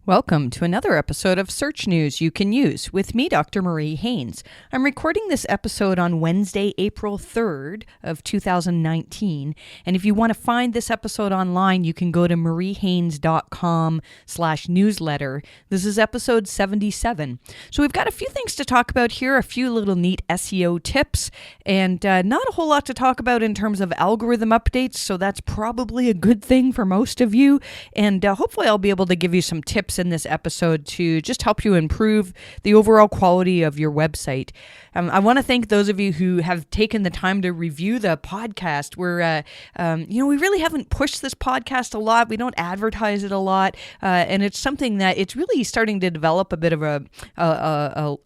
Welcome to another episode of Search News You Can Use with me, Dr. Marie Haynes. I'm recording this episode on Wednesday, April 3rd of 2019. And if you want to find this episode online, you can go to mariehaynes.com/newsletter. This is episode 77. So we've got a few things to talk about here, a few little neat SEO tips, and not a whole lot to talk about in terms of algorithm updates. So that's probably a good thing for most of you. And hopefully I'll be able to give you some tips in this episode to just help you improve the overall quality of your website. I want to thank those of you who have taken the time to review the podcast. We really haven't pushed this podcast a lot. We don't advertise it a lot, and it's something that it's really starting to develop a bit of a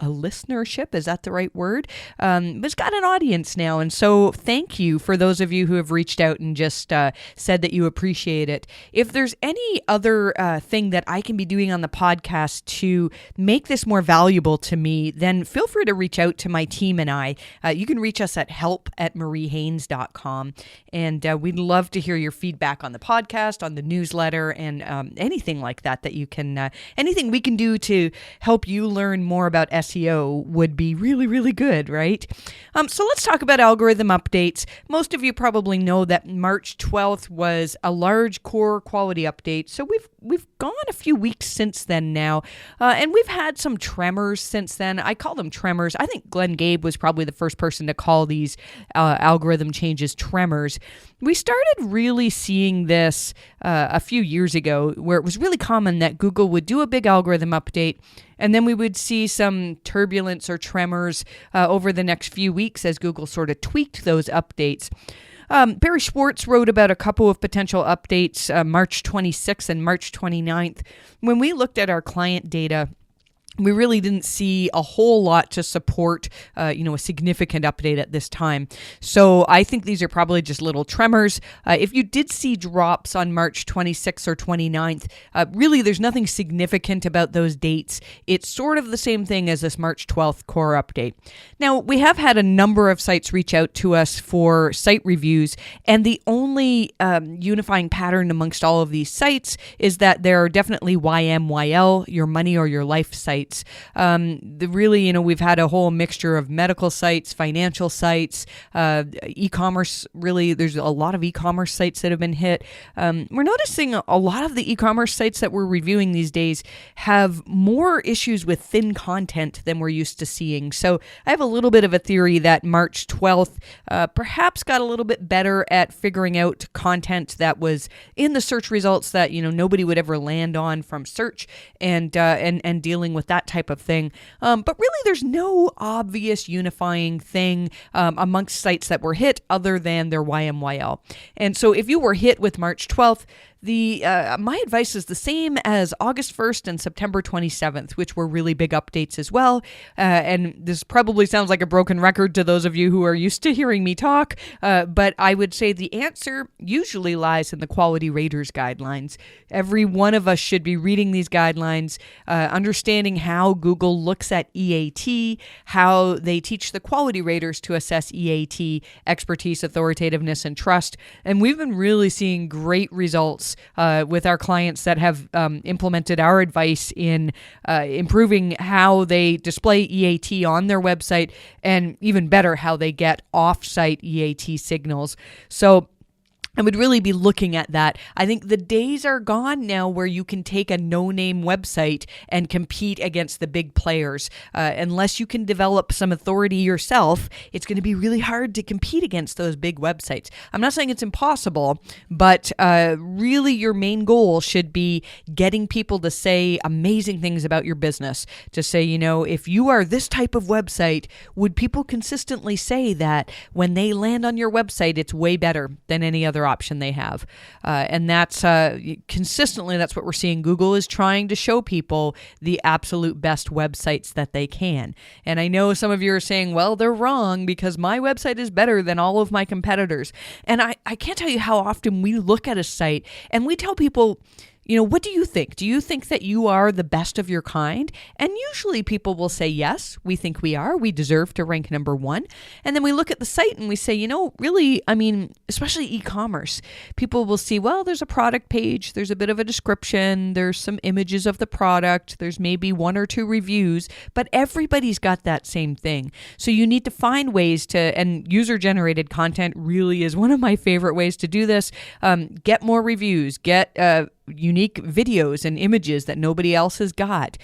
listenership. Is that the right word? But it's got an audience now, and so thank you for those of you who have reached out and just said that you appreciate it. If there's any other thing that I can be doing on the podcast to make this more valuable to me, then feel free to reach out to my team and I. You can reach us at help@mariehaynes.com, and we'd love to hear your feedback on the podcast, on the newsletter, and anything like that you can, anything we can do to help you learn more about SEO would be really, really good, right? So let's talk about algorithm updates. Most of you probably know that March 12th was a large core quality update. So we've gone a few weeks since then now, and we've had some tremors since then. I call them tremors. I think Glenn Gabe was probably the first person to call these algorithm changes tremors. We started really seeing this a few years ago, where it was really common that Google would do a big algorithm update, and then we would see some turbulence or tremors over the next few weeks as Google sort of tweaked those updates. Barry Schwartz wrote about a couple of potential updates, March 26th and March 29th. When we looked at our client data, we really didn't see a whole lot to support, a significant update at this time. So I think these are probably just little tremors. If you did see drops on March 26th or 29th, really there's nothing significant about those dates. It's sort of the same thing as this March 12th core update. Now, we have had a number of sites reach out to us for site reviews, and the only unifying pattern amongst all of these sites is that there are definitely YMYL, your money or your life sites. We've had a whole mixture of medical sites, financial sites, e-commerce. Really, there's a lot of e-commerce sites that have been hit. We're noticing a lot of the e-commerce sites that we're reviewing these days have more issues with thin content than we're used to seeing. So I have a little bit of a theory that March 12th perhaps got a little bit better at figuring out content that was in the search results that nobody would ever land on from search, and dealing with that type of thing. But really, there's no obvious unifying thing amongst sites that were hit other than their YMYL. And so if you were hit with March 12th, my advice is the same as August 1st and September 27th, which were really big updates as well. And this probably sounds like a broken record to those of you who are used to hearing me talk, but I would say the answer usually lies in the quality raters guidelines. Every one of us should be reading these guidelines, understanding how Google looks at EAT, how they teach the quality raters to assess EAT, expertise, authoritativeness, and trust. And we've been really seeing great results with our clients that have implemented our advice in improving how they display EAT on their website, and even better, how they get off-site EAT signals. So I would really be looking at that. I think the days are gone now where you can take a no-name website and compete against the big players. Unless you can develop some authority yourself, it's going to be really hard to compete against those big websites. I'm not saying it's impossible, but really your main goal should be getting people to say amazing things about your business. To say, if you are this type of website, would people consistently say that when they land on your website, it's way better than any other option they have? And that's consistently, that's what we're seeing. Google is trying to show people the absolute best websites that they can. And I know some of you are saying, well, they're wrong because my website is better than all of my competitors. And I can't tell you how often we look at a site and we tell people, what do you think? Do you think that you are the best of your kind? And usually people will say, yes, we think we are. We deserve to rank number one. And then we look at the site and we say, really, especially e-commerce, people will see, well, there's a product page, there's a bit of a description, there's some images of the product, there's maybe one or two reviews, but everybody's got that same thing. So you need to find ways and user-generated content really is one of my favorite ways to do this. Get more reviews, get unique videos and images that nobody else has got.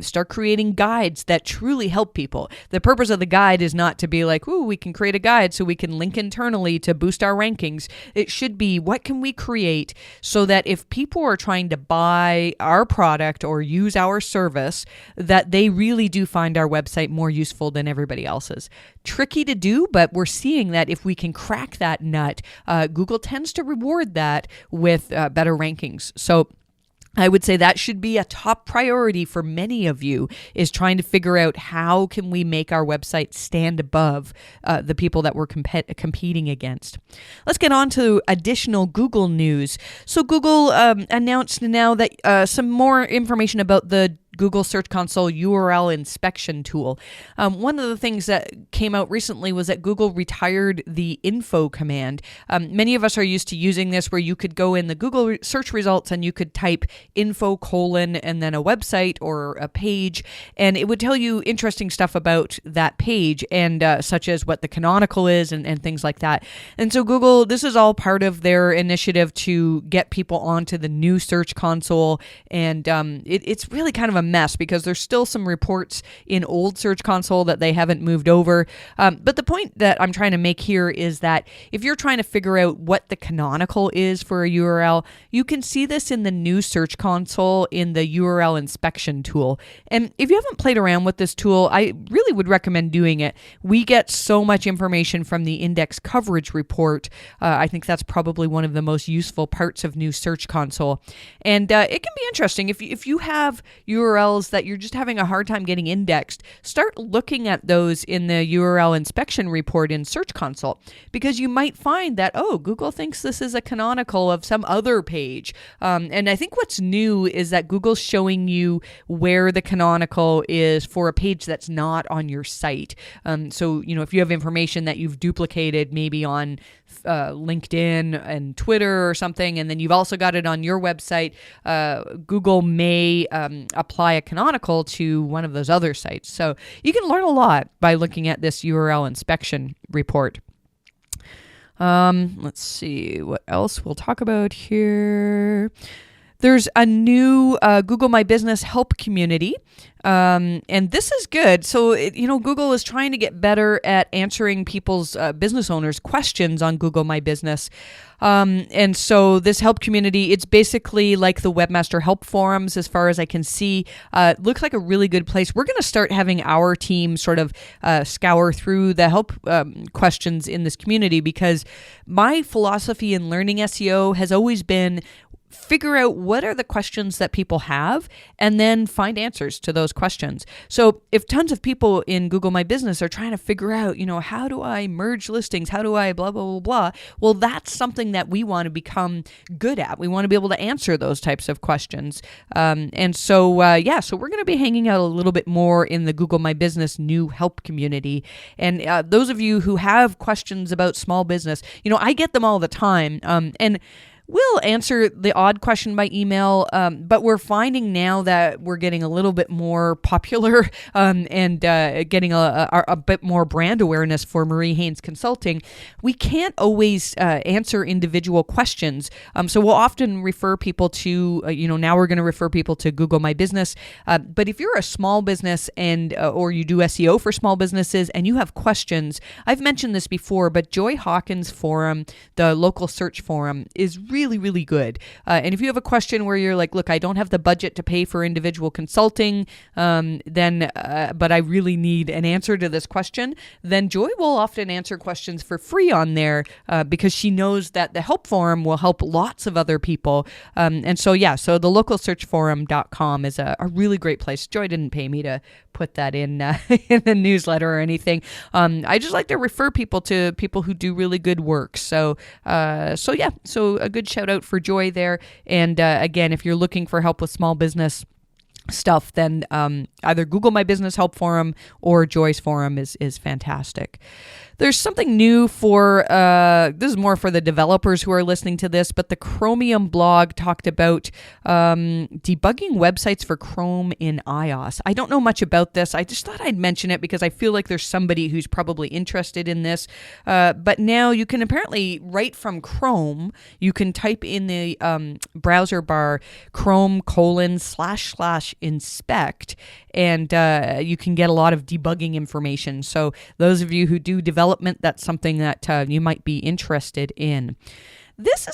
Start creating guides that truly help people. The purpose of the guide is not to be like, ooh, we can create a guide so we can link internally to boost our rankings. It should be, what can we create so that if people are trying to buy our product or use our service, that they really do find our website more useful than everybody else's. Tricky to do, but we're seeing that if we can crack that nut, Google tends to reward that with better rankings. So I would say that should be a top priority for many of you, is trying to figure out how can we make our website stand above the people that we're competing against. Let's get on to additional Google news. So Google announced now that some more information about the Google Search Console URL inspection tool. One of the things that came out recently was that Google retired the info command. Many of us are used to using this, where you could go in the Google search results and you could type info : and then a website or a page, and it would tell you interesting stuff about that page, and such as what the canonical is and things like that. And so Google, this is all part of their initiative to get people onto the new Search Console, and it's really kind of a mess because there's still some reports in old Search Console that they haven't moved over. But the point that I'm trying to make here is that if you're trying to figure out what the canonical is for a URL, you can see this in the new Search Console in the URL inspection tool. And if you haven't played around with this tool, I really would recommend doing it. We get so much information from the index coverage report. I think that's probably one of the most useful parts of new Search Console. And it can be interesting. If you have URLs that you're just having a hard time getting indexed, start looking at those in the URL inspection report in Search Console, because you might find that, Google thinks this is a canonical of some other page. And I think what's new is that Google's showing you where the canonical is for a page that's not on your site. So, if you have information that you've duplicated maybe on LinkedIn and Twitter or something, and then you've also got it on your website, Google may apply a canonical to one of those other sites. So you can learn a lot by looking at this URL inspection report. Let's see what else we'll talk about here. There's a new Google My Business help community. And this is good. So, Google is trying to get better at answering people's business owners' questions on Google My Business. And so this help community, it's basically like the Webmaster Help Forums, as far as I can see. Looks like a really good place. We're going to start having our team sort of scour through the help questions in this community, because my philosophy in learning SEO has always been figure out what are the questions that people have and then find answers to those questions. So if tons of people in Google My Business are trying to figure out, how do I merge listings? How do I blah, blah, blah, blah? Well, that's something that we want to become good at. We want to be able to answer those types of questions. So we're going to be hanging out a little bit more in the Google My Business new help community. And those of you who have questions about small business, I get them all the time. And we'll answer the odd question by email, but we're finding now that we're getting a little bit more popular and getting a bit more brand awareness for Marie Haynes Consulting. We can't always answer individual questions, so we'll often refer people to, now we're going to refer people to Google My Business. But if you're a small business and or you do SEO for small businesses and you have questions, I've mentioned this before, but Joy Hawkins' forum, the local search forum, is really, really good. And if you have a question where you're like, look, I don't have the budget to pay for individual consulting, but I really need an answer to this question, then Joy will often answer questions for free on there because she knows that the help forum will help lots of other people. So the localsearchforum.com is a really great place. Joy didn't pay me to put that in the newsletter or anything. I just like to refer people to people who do really good work. So a good good shout out for Joy there. And again, if you're looking for help with small business stuff, then either Google My Business Help Forum or Joy's forum is fantastic. There's something new for, this is more for the developers who are listening to this, but the Chromium blog talked about debugging websites for Chrome in iOS. I don't know much about this. I just thought I'd mention it because I feel like there's somebody who's probably interested in this. But now you can apparently, right from Chrome, you can type in the browser bar Chrome://inspect, and you can get a lot of debugging information. So those of you who do development, that's something that you might be interested in. This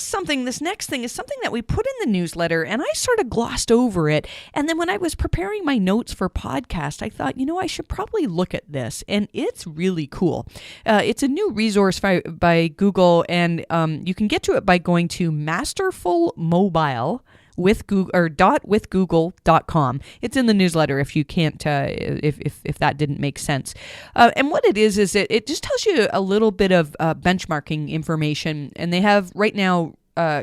next thing is something that we put in the newsletter, and I sort of glossed over it. And then when I was preparing my notes for podcast, I thought, I should probably look at this, and it's really cool. It's a new resource by Google, and you can get to it by going to Masterful Mobile with Google or .withgoogle.com. It's in the newsletter if you can't, if that didn't make sense. And what it is it just tells you a little bit of benchmarking information, and they have right now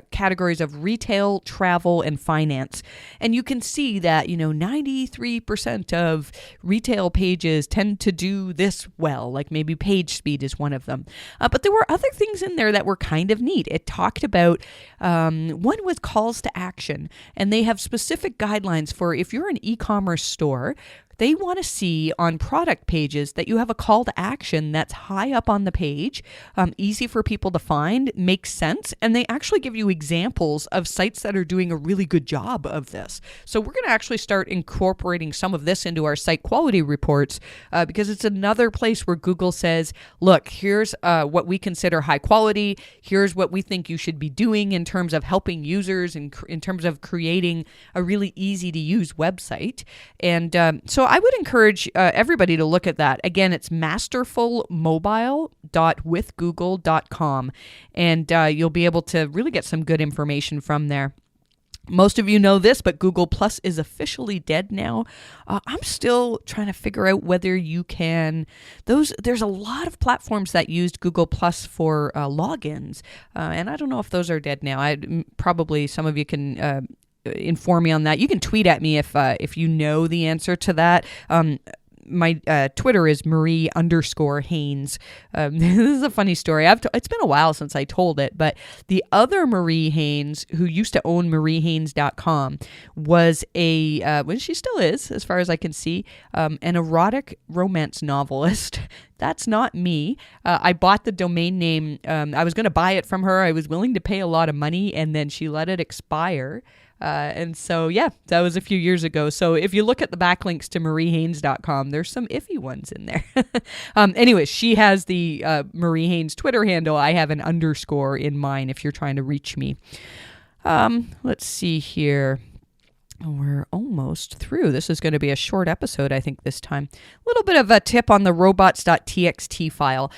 categories of retail, travel, and finance. And you can see that, 93% of retail pages tend to do this well, like maybe page speed is one of them. But there were other things in there that were kind of neat. It talked about, one was calls to action, and they have specific guidelines for if you're an e-commerce store. They want to see on product pages that you have a call to action that's high up on the page, easy for people to find, makes sense, and they actually give you examples of sites that are doing a really good job of this. So we're going to actually start incorporating some of this into our site quality reports because it's another place where Google says, look, here's what we consider high quality, here's what we think you should be doing in terms of helping users and in terms of creating a really easy to use website. And so I would encourage everybody to look at that. Again, it's masterfulmobile.withgoogle.com, and you'll be able to really get some good information from there. Most of you know this, but Google Plus is officially dead now. I'm still trying to figure out whether you can. There's a lot of platforms that used Google Plus for logins, and I don't know if those are dead now. Probably some of you can inform me on that. You can tweet at me if you know the answer to that. My Twitter is Marie_Haynes. This is a funny story. It's been a while since I told it, but the other Marie Haynes, who used to own MarieHaynes.com, was well, she still is, as far as I can see, an erotic romance novelist. That's not me. I bought the domain name. I was going to buy it from her. I was willing to pay a lot of money, and then she let it expire. And so, yeah, that was a few years ago. So if you look at the backlinks to MarieHaynes.com, there's some iffy ones in there. Anyways, she has the Marie Haynes Twitter handle. I have an _ in mine if you're trying to reach me. Let's see here. We're almost through. This is going to be a short episode, I think, this time. A little bit of a tip on the Robots.txt file.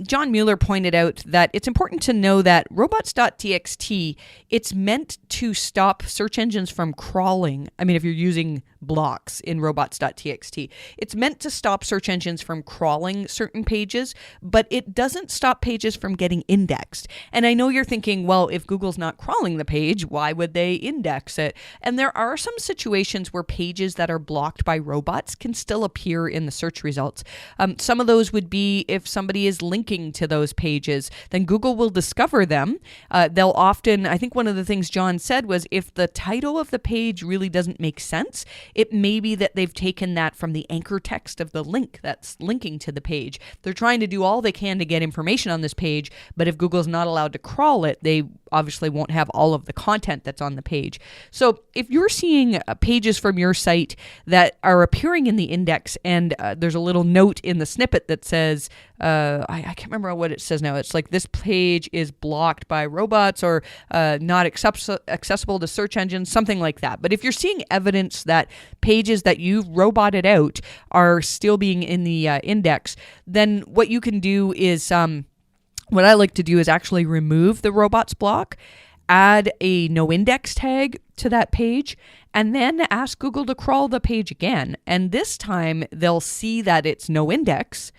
John Mueller pointed out that it's important to know that Robots.txt, it's meant to stop search engines from crawling. I mean, if you're using blocks in Robots.txt, it's meant to stop search engines from crawling certain pages, but it doesn't stop pages from getting indexed. And I know you're thinking, well, if Google's not crawling the page, why would they index it? And there are some situations where pages that are blocked by robots can still appear in the search results. Some of those would be if somebody is linking to those pages, then Google will discover them. They'll often, I think one of the things John said was if the title of the page really doesn't make sense, it may be that they've taken that from the anchor text of the link that's linking to the page. They're trying to do all they can to get information on this page, but if Google's not allowed to crawl it, they obviously won't have all of the content that's on the page. So if you're seeing pages from your site that are appearing in the index and there's a little note in the snippet that says, I can't remember what it says now. It's like this page is blocked by robots or not accessible to search engines, something like that. But if you're seeing evidence that pages that you've roboted out are still being in the index, then what you can do is, what I like to do is actually remove the robots block, add a no index tag to that page, and then ask Google to crawl the page again. And this time they'll see that it's no index.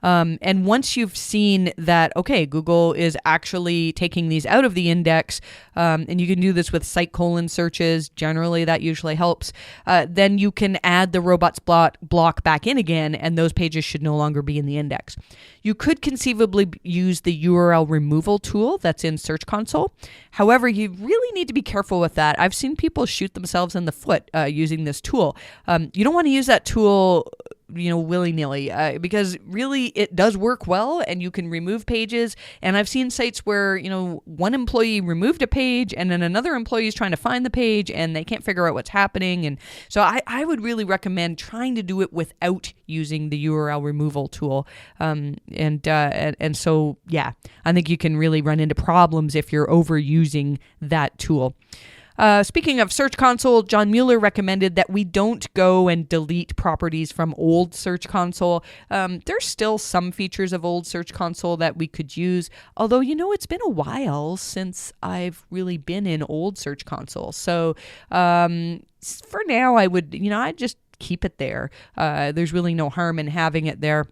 And once you've seen that, okay, Google is actually taking these out of the index, and you can do this with site colon searches, generally that usually helps, then you can add the robots block back in again, and those pages should no longer be in the index. You could conceivably use the URL removal tool that's in Search Console. However, you really need to be careful with that. I've seen people shoot themselves in the foot using this tool. You don't want to use that tool willy-nilly, because really it does work well and you can remove pages. And I've seen sites where, one employee removed a page and then another employee is trying to find the page and they can't figure out what's happening. And so I would really recommend trying to do it without using the URL removal tool. And so, yeah, I think you can really run into problems if you're overusing that tool. Speaking of Search Console, John Mueller recommended that we don't go and delete properties from old Search Console. There's still some features of old Search Console that we could use, although, it's been a while since I've really been in old Search Console. So for now, I would, I'd just keep it there. There's really no harm in having it there.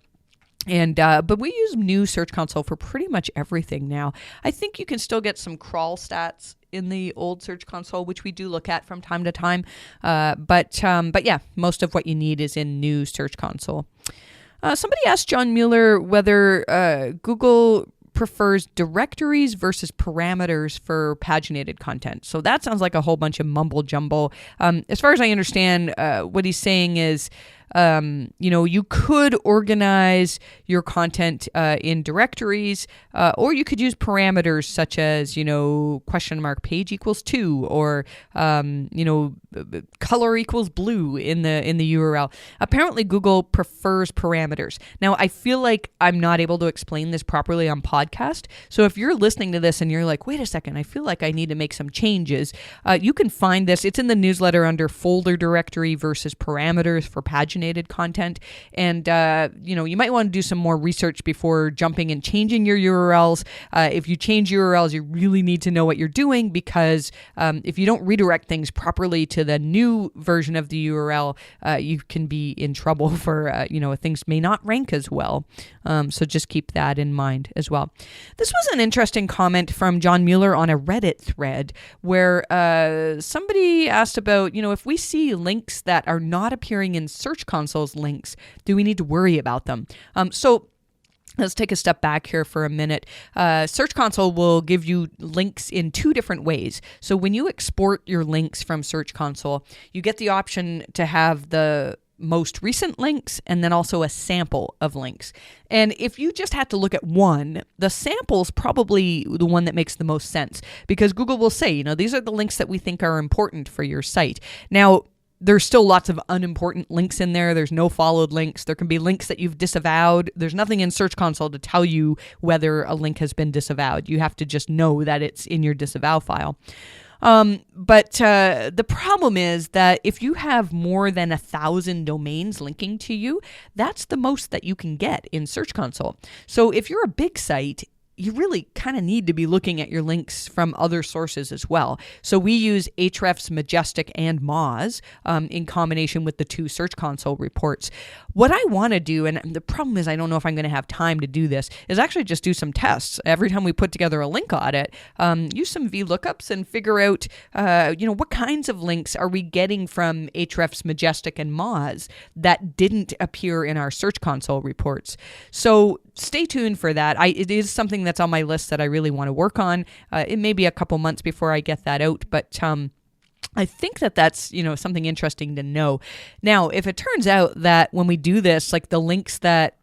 And but we use new Search Console for pretty much everything now. I think you can still get some crawl stats in the old Search Console, which we do look at from time to time. But yeah, most of what you need is in new Search Console. Somebody asked John Mueller whether Google prefers directories versus parameters for paginated content. So that sounds like a whole bunch of mumble jumble. As far as I understand, what he's saying is, you could organize your content in directories, or you could use parameters such as, $page equals 2, or, color equals blue in the URL. Apparently, Google prefers parameters. Now, I feel like I'm not able to explain this properly on podcast. So if you're listening to this and you're like, wait a second, I feel like I need to make some changes, you can find this. It's in the newsletter under folder directory versus parameters for paginated content. And, you might want to do some more research before jumping and changing your URLs. If you change URLs, you really need to know what you're doing, because if you don't redirect things properly to the new version of the URL, you can be in trouble for, things may not rank as well. So just keep that in mind as well. This was an interesting comment from John Mueller on a Reddit thread where somebody asked about, if we see links that are not appearing in Search Console's links, do we need to worry about them? So let's take a step back here for a minute. Search Console will give you links in two different ways. So when you export your links from Search Console, you get the option to have the most recent links and then also a sample of links. And if you just had to look at one, the sample's probably the one that makes the most sense, because Google will say, these are the links that we think are important for your site. Now, there's still lots of unimportant links in there. There's no followed links. There can be links that you've disavowed. There's nothing in Search Console to tell you whether a link has been disavowed. You have to just know that it's in your disavow file. But the problem is that if you have more than 1,000 domains linking to you, that's the most that you can get in Search Console. So if you're a big site, you really kind of need to be looking at your links from other sources as well. So we use Ahrefs, Majestic, and Moz in combination with the two Search Console reports. What I want to do, and the problem is I don't know if I'm going to have time to do this, is actually just do some tests. Every time we put together a link audit, use some VLOOKUPs and figure out, what kinds of links are we getting from Ahrefs, Majestic, and Moz that didn't appear in our Search Console reports. So stay tuned for that. It is something that's on my list that I really want to work on. It may be a couple months before I get that out, but I think that's, something interesting to know. Now, if it turns out that when we do this, like the links that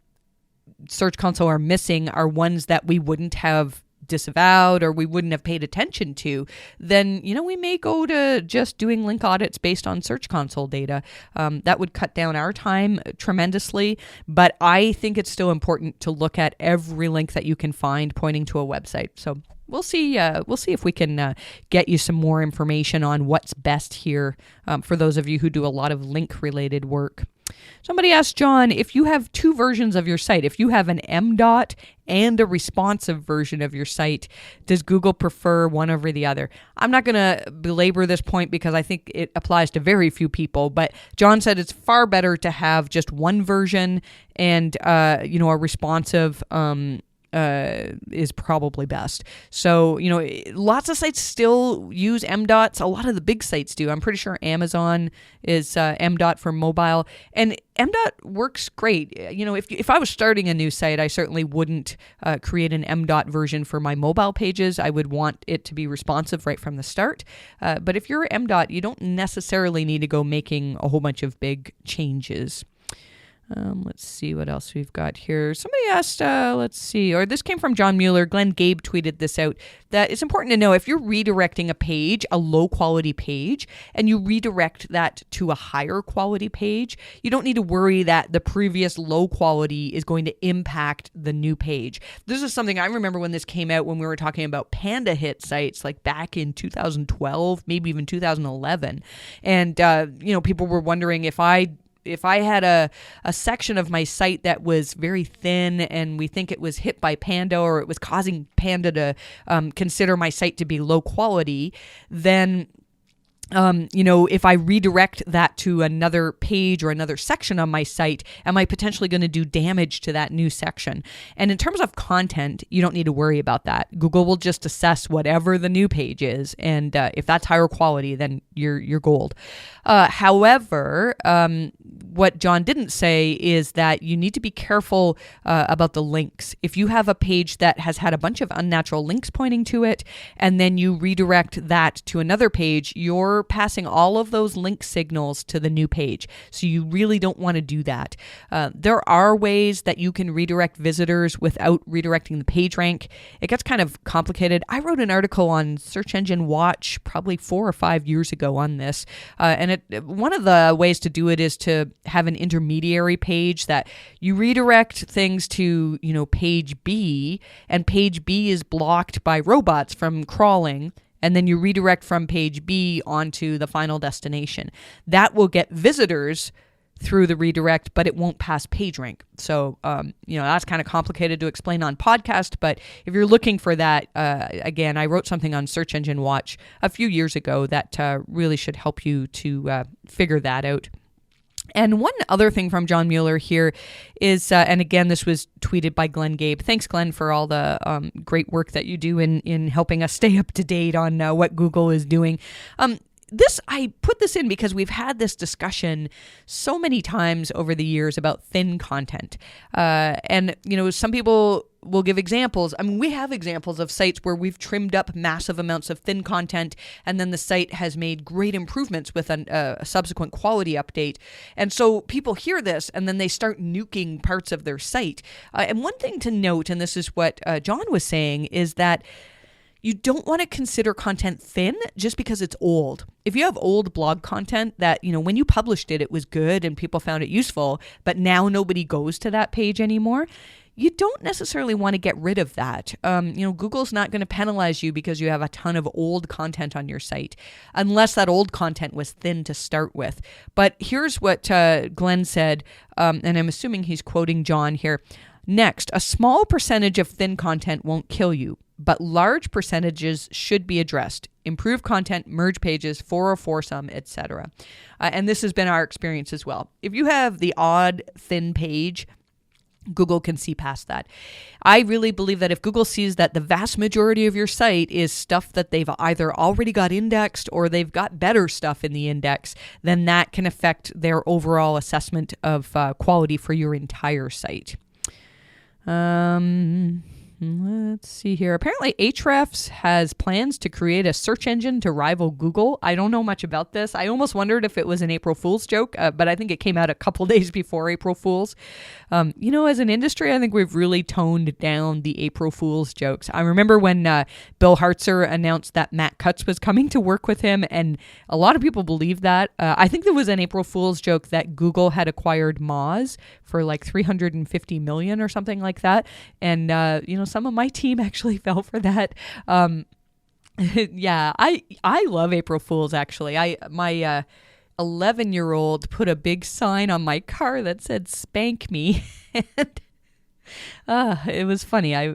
Search Console are missing are ones that we wouldn't have disavowed or we wouldn't have paid attention to, then, we may go to just doing link audits based on Search Console data. That would cut down our time tremendously, but I think it's still important to look at every link that you can find pointing to a website. So we'll see if we can get you some more information on what's best here for those of you who do a lot of link-related work. Somebody asked John, if you have two versions of your site, if you have an M dot and a responsive version of your site, does Google prefer one over the other? I'm not going to belabor this point because I think it applies to very few people, but John said it's far better to have just one version and, a responsive is probably best. So, lots of sites still use M-dots. A lot of the big sites do. I'm pretty sure Amazon is M-dot for mobile. And M-dot works great. If I was starting a new site, I certainly wouldn't create an M-dot version for my mobile pages. I would want it to be responsive right from the start. But if you're M-dot, you don't necessarily need to go making a whole bunch of big changes. Let's see what else we've got here. Somebody asked, this came from John Mueller. Glenn Gabe tweeted this out, that it's important to know if you're redirecting a page, a low quality page, and you redirect that to a higher quality page, you don't need to worry that the previous low quality is going to impact the new page. This is something I remember when this came out, when we were talking about Panda hit sites, like back in 2012, maybe even 2011. And, people were wondering if I had a section of my site that was very thin and we think it was hit by Panda, or it was causing Panda to consider my site to be low quality, then if I redirect that to another page or another section on my site, am I potentially going to do damage to that new section? And in terms of content, you don't need to worry about that. Google will just assess whatever the new page is, and if that's higher quality, then you're gold. However, what John didn't say is that you need to be careful about the links. If you have a page that has had a bunch of unnatural links pointing to it, and then you redirect that to another page, you're passing all of those link signals to the new page. So you really don't want to do that. There are ways that you can redirect visitors without redirecting the page rank. It gets kind of complicated. I wrote an article on Search Engine Watch probably 4 or 5 years ago on this. And one of the ways to do it is to have an intermediary page that you redirect things to, page B, and page B is blocked by robots from crawling. And then you redirect from page B onto the final destination. That will get visitors through the redirect, but it won't pass PageRank. So, that's kind of complicated to explain on podcast, but if you're looking for that, again, I wrote something on Search Engine Watch a few years ago that really should help you to figure that out. And one other thing from John Mueller here is, and again, this was tweeted by Glenn Gabe. Thanks, Glenn, for all the great work that you do in helping us stay up to date on what Google is doing. I put this in because we've had this discussion so many times over the years about thin content. And some people will give examples. I mean, we have examples of sites where we've trimmed up massive amounts of thin content, and then the site has made great improvements with a subsequent quality update. And so people hear this, and then they start nuking parts of their site. And one thing to note, and this is what John was saying, is that you don't want to consider content thin just because it's old. If you have old blog content that, when you published it, it was good and people found it useful, but now nobody goes to that page anymore, you don't necessarily want to get rid of that. Google's not going to penalize you because you have a ton of old content on your site, unless that old content was thin to start with. But here's what Glenn said, and I'm assuming he's quoting John here. Next, a small percentage of thin content won't kill you, but large percentages should be addressed. Improve content, merge pages, 404 some, etc. And this has been our experience as well. If you have the odd thin page, Google can see past that. I really believe that if Google sees that the vast majority of your site is stuff that they've either already got indexed or they've got better stuff in the index, then that can affect their overall assessment of quality for your entire site. Let's see here. Apparently, Ahrefs has plans to create a search engine to rival Google. I don't know much about this. I almost wondered if it was an April Fool's joke, but I think it came out a couple days before April Fool's. As an industry, I think we've really toned down the April Fool's jokes. I remember when Bill Hartzer announced that Matt Cutts was coming to work with him, and a lot of people believed that. I think there was an April Fool's joke that Google had acquired Moz for like $350 million or something like that. And, some of my team actually fell for that. Yeah, I love April Fools, actually. 11-year-old put a big sign on my car that said "Spank me." And it was funny. I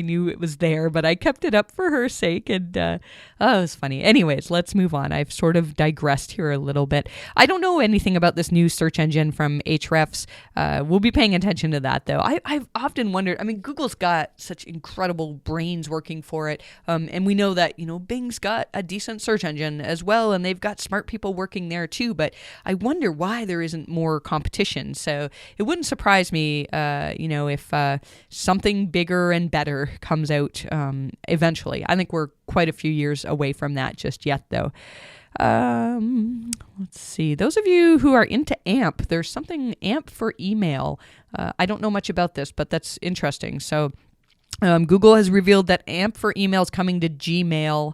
knew it was there, but I kept it up for her sake, and it was funny. Anyways, let's move on. I've sort of digressed here a little bit. I don't know anything about this new search engine from Ahrefs. We'll be paying attention to that, though. I've often wondered, Google's got such incredible brains working for it, and we know that, Bing's got a decent search engine as well, and they've got smart people working there too, but I wonder why there isn't more competition. So it wouldn't surprise me, if something bigger and better comes out eventually. I think we're quite a few years away from that just yet, though. Let's see. Those of you who are into AMP, there's something AMP for email. I don't know much about this, but that's interesting. So Google has revealed that AMP for email is coming to Gmail.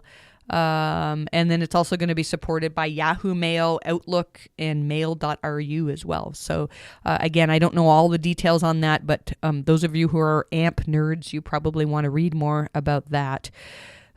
And then it's also going to be supported by Yahoo Mail, Outlook, and Mail.ru as well. So again, I don't know all the details on that, but those of you who are AMP nerds, you probably want to read more about that.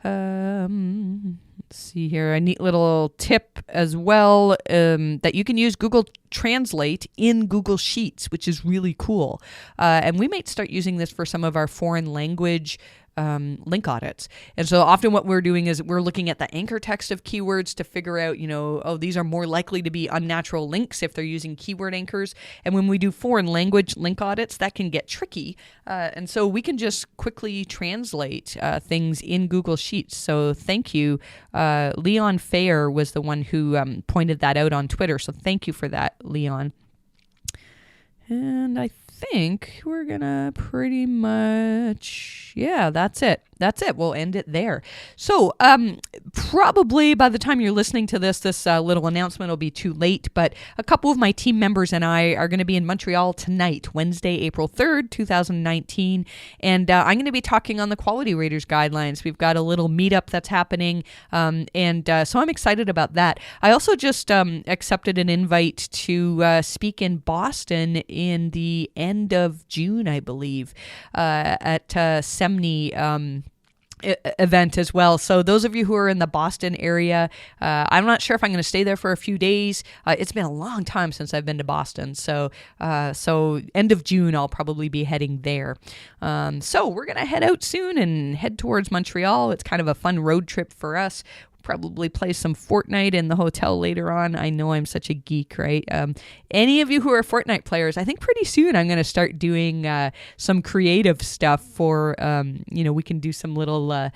Let's see here, a neat little tip as well, that you can use Google Translate in Google Sheets, which is really cool. And we might start using this for some of our foreign language link audits. And so often what we're doing is we're looking at the anchor text of keywords to figure out, these are more likely to be unnatural links if they're using keyword anchors. And when we do foreign language link audits, that can get tricky. And so we can just quickly translate things in Google Sheets. So thank you. Leon Fayer was the one who pointed that out on Twitter. So thank you for that, Leon. And I think we're gonna pretty much, that's it. We'll end it there. So probably by the time you're listening to this little announcement will be too late, but a couple of my team members and I are going to be in Montreal tonight, Wednesday, April 3rd, 2019, and I'm going to be talking on the Quality Raters guidelines. We've got a little meetup that's happening, and so I'm excited about that. I also just accepted an invite to speak in Boston in the end of June, I believe, at SEMNI event as well. So those of you who are in the Boston area, I'm not sure if I'm going to stay there for a few days. It's been a long time since I've been to Boston. So end of June, I'll probably be heading there. So we're going to head out soon and head towards Montreal. It's kind of a fun road trip for us. Probably play some Fortnite in the hotel later on. I know I'm such a geek, right? Any of you who are Fortnite players, I think pretty soon I'm going to start doing some creative stuff for, we can do some little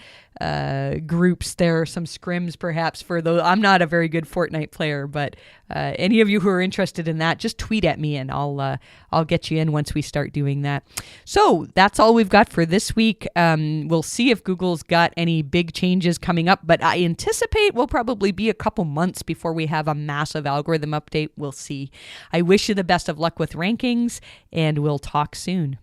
groups there, some scrims perhaps for those. I'm not a very good Fortnite player, but any of you who are interested in that, just tweet at me and I'll get you in once we start doing that. So that's all we've got for this week. We'll see if Google's got any big changes coming up, but I anticipate we'll probably be a couple months before we have a massive algorithm update. We'll see. I wish you the best of luck with rankings, and we'll talk soon.